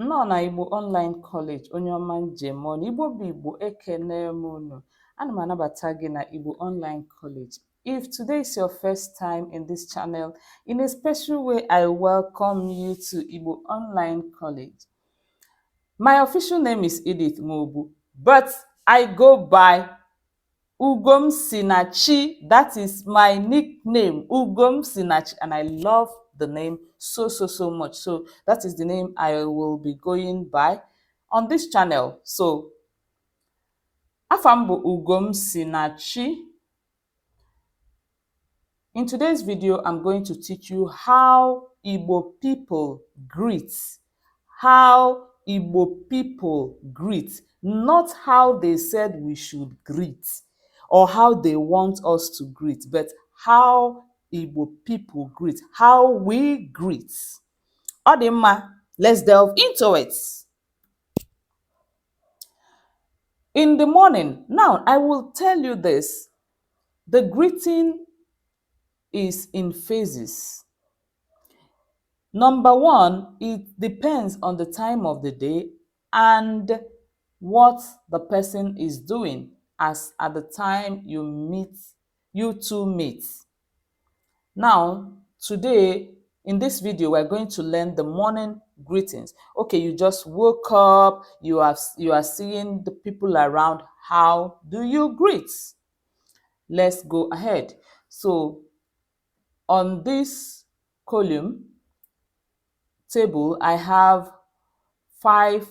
nọ na Igbo Online College onye ọma njem ọnụ Igbo bụ Igbo ekene m unu. Ana m anabata gị na Igbo Online College. If today is your first time in this channel, in a special way I welcome you to Igbo Online College. My official name is Edith Mobu, but I go by Ugom Sinachi. That is my nickname, Ugom Sinachi, and I love the name so much. So that is the name I will be going by on this channel. So Afambo Ugom Sinachi. In today's video, I'm going to teach you how Igbo people greet. How Igbo people greet, not how they said we should greet or how they want us to greet, but how Igbo people greet, how we greet. Odima, let's delve into it. In the morning, now I will tell you this, the greeting is in phases. Number one, it depends on the time of the day and what the person is doing as at the time you two meet. Now, today, in this video, we're going to learn the morning greetings. Okay, you just woke up, you are seeing the people around. How do you greet? Let's go ahead. So, on this column, table, I have 5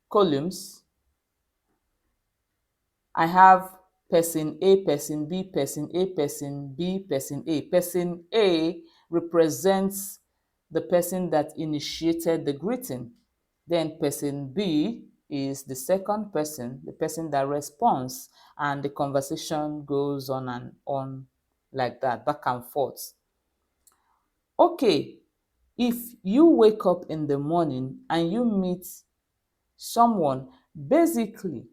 columns. I have person A, person B, person A, person B, person A. Person A represents the person that initiated the greeting. Then person B is the second person, the person that responds, and the conversation goes on and on like that, back and forth. Okay, if you wake up in the morning and you meet someone, basically,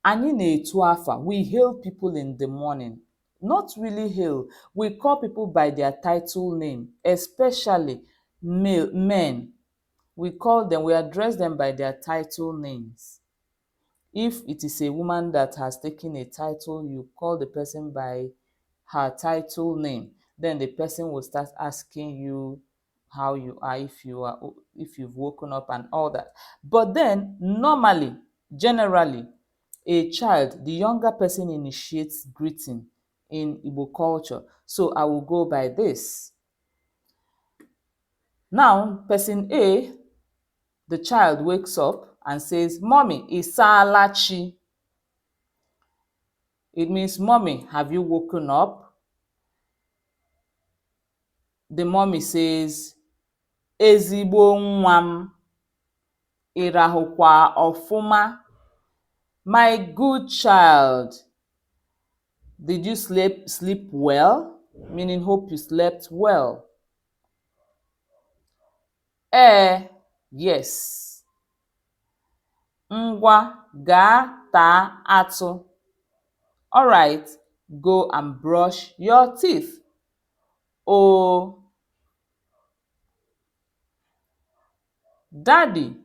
anyị na-etu afa, we hail people in the morning. Not really hail, we call people by their title name, especially men. We call them, we address them by their title names. If it is a woman that has taken a title, you call the person by her title name. Then the person will start asking you how you are, if you've woken up and all that. But then normally, generally, a child, the younger person initiates greeting in Igbo culture. So I will go by this. Now, person A, the child wakes up and says, "Mommy, isaala chi." It means, "Mommy, have you woken up?" The mommy says, "Ezigbo nwa m, ịrahụkwa ọfụma?" My good child, did you sleep well? Meaning, hope you slept well. Yes. Ngwa gaa taa atụ. All right, go and brush your teeth. Oh, Daddy,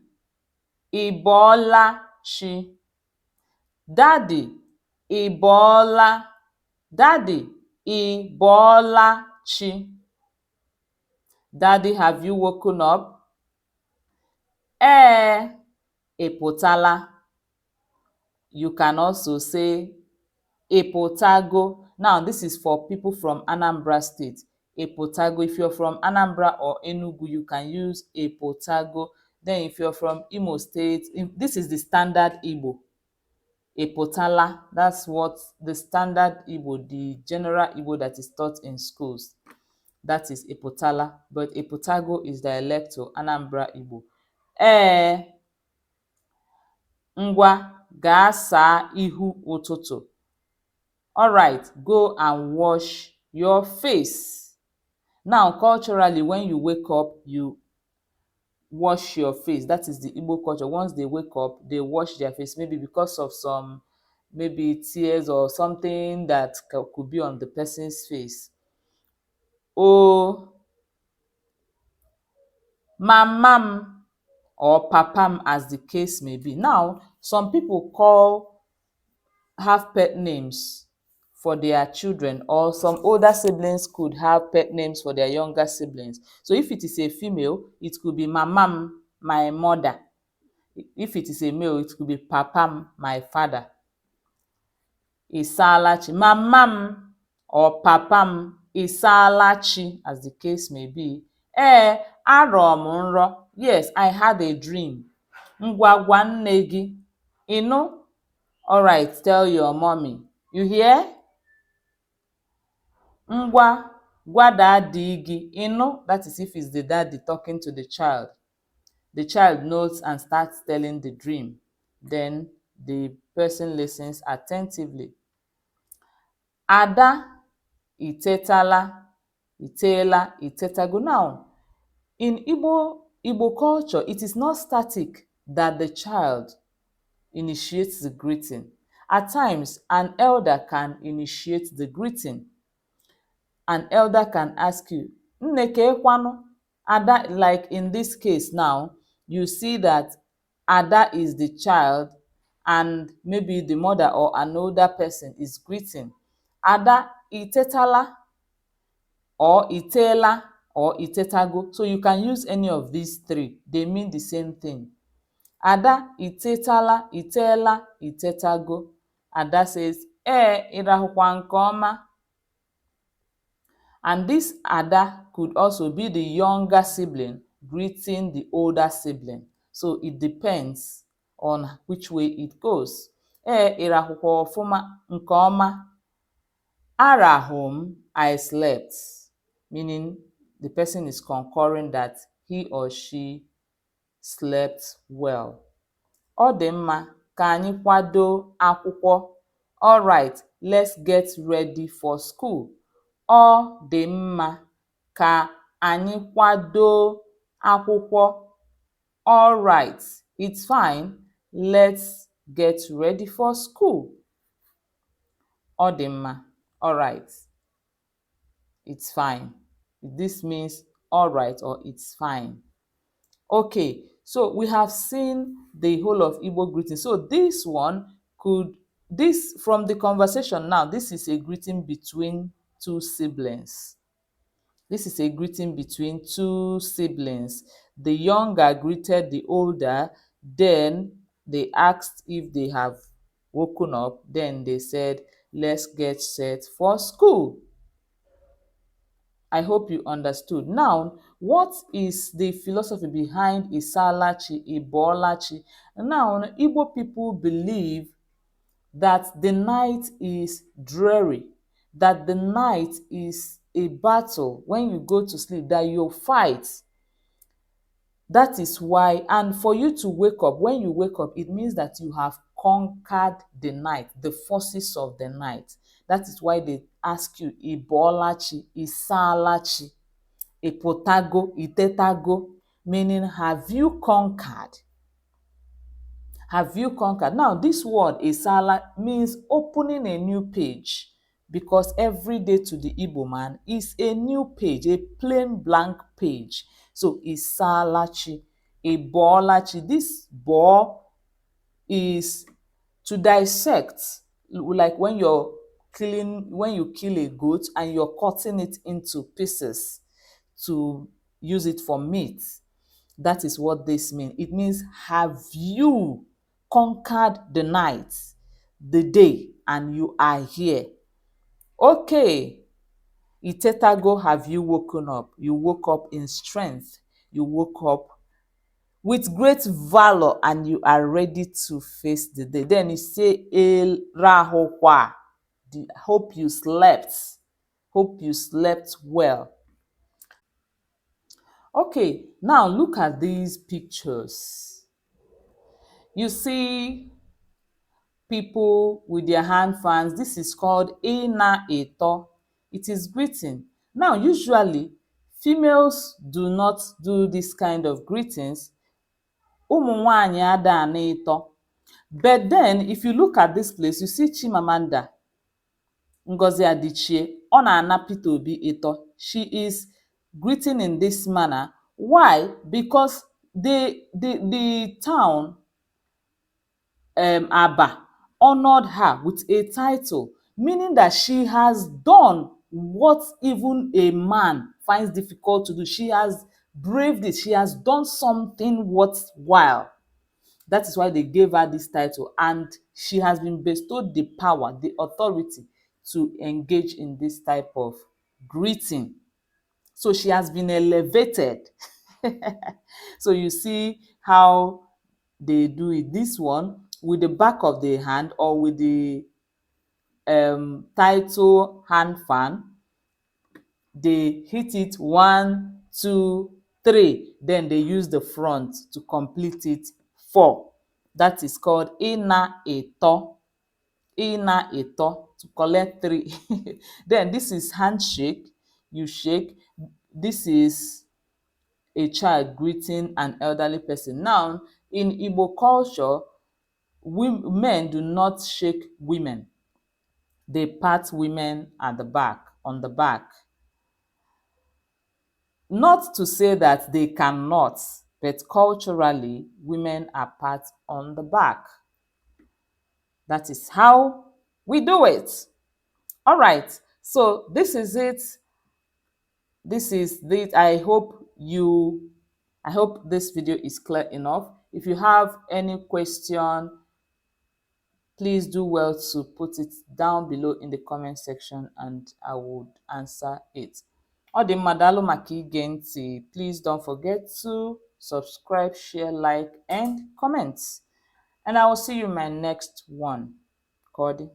ị bọọla chi? Daddy, ị bọọla? Daddy, ị bọọla chi? Daddy, have you woken up? Ị pụtala? You can also say ị pụtago. Now, this is for people from Anambra State. Ị pụtago. If you're from Anambra or Enugu, you can use ị pụtago. Then if you're from Imo State, this is the standard Igbo. Ị pụtala, that's what the standard Igbo, the general Igbo that is taught in schools. That is ị pụtala, but ị pụtago is dialect to Anambra Igbo. Ngwa gaa saa ihu ụtụtụ. All right, go and wash your face. Now, culturally, when you wake up, you wash your face. That is the Igbo culture. Once they wake up, they wash their face, maybe because of some, maybe tears or something that could be on the person's face. Oh, mamam or papam, as the case may be. Now, some people have pet names for their children, or some older siblings could have pet names for their younger siblings. So if it is a female, it could be mamam, my mother. If it is a male, it could be papam, my father. Isalachi, mamam or papam, Isalachi, as the case may be. Arọ m nrọ. Yes, I had a dream. Ngwa gwa nne gị. Ịnụ? Alright, tell your mommy. You hear? Ngwa gwa daddy gị. Ịnụ? That is if it's the daddy talking to the child. The child notes and starts telling the dream. Then the person listens attentively. Ada itetala, itela, itetago. Now, in Igbo culture, it is not static that the child initiates the greeting. At times, an elder can initiate the greeting. An elder can ask you, Nneke kwano? Ada, like in this case now, you see that Ada is the child and maybe the mother or an older person is greeting. Ada itetala or itela or itetago. So you can use any of these three. They mean the same thing. Ada itetala, itela, itetago. Ada says, ịrahụkwa nke ọma. And this Ada could also be the younger sibling greeting the older sibling. So it depends on which way it goes. Ịrahụkwa ọfụma nke ọma. Arahum, I slept, meaning the person is concurring that he or she slept well. Ọ dị mma, ka anyị kwado akwụkwọ. All right, let's get ready for school. Ọ dị mma, ka anyị kwado akwụkwọ. All right, it's fine, let's get ready for school. Ọ dị mma. All right, it's fine. This means all right or it's fine. Okay, so we have seen the whole of Igbo greeting. So this from the conversation now, this is a greeting between two siblings. This is a greeting between two siblings. The younger greeted the older, then they asked if they have woken up, then they said, let's get set for school. I hope you understood. Now, what is the philosophy behind Isalachi, Ibolachi? Now, Igbo people believe that the night is dreary, that the night is a battle. When you go to sleep, that you'll fight. That is why, and for you to wake up, when you wake up, it means that you have conquered the night, the forces of the night. That is why they ask you, Ibolachi, Isalachi, Ipotago, Itetago, meaning have you conquered? Have you conquered? Now, this word, Isala, means opening a new page, because every day to the Igbo man is a new page, a plain blank page. So, Isalachi, Ibolachi. This bo is to dissect, like when you kill a goat and you're cutting it into pieces to use it for meat. That is what this means. It means, have you conquered the night, the day, and you are here? Okay. Itetago, have you woken up? You woke up in strength. You woke up with great valor and you are ready to face the day. Then you say, El Rahokwa. Hope you slept. Hope you slept well. Okay, now look at these pictures. You see people with their hand fans. This is called Ina Eto. It is greeting. Now, usually, females do not do this kind of greetings. Ụmụ nwanyị ada ana eto. But then, if you look at this place, you see Chimamanda Ngozi Adichie. Ọ na-ana Peter Obi eto. She is greeting in this manner Why? Because the town Aba honored her with a title, meaning that she has done what even a man finds difficult to do. She has braved it. She has done something worthwhile. That is why they gave her this title, and she has been bestowed the power, the authority to engage in this type of greeting. So she has been elevated. So you see how they do it. This one with the back of the hand or with the title hand fan, they hit it 1, 2, 3, then they use the front to complete it 4. That is called ina eto. Ina eto, to collect 3. Then this is handshake. You shake. This is a child greeting an elderly person. Now, in Igbo culture, men do not shake women. They pat women at the back, on the back. Not to say that they cannot, but culturally, women are pat on the back. That is how we do it. All right, so this is it. This is it. I hope this video is clear enough. If you have any question, please do well to put it down below in the comment section and I would answer it. Ọ dị mma, daalụ maka ige ntị. Please don't forget to subscribe, share, like, and comment. And I will see you in my next one. Ka ọ dị.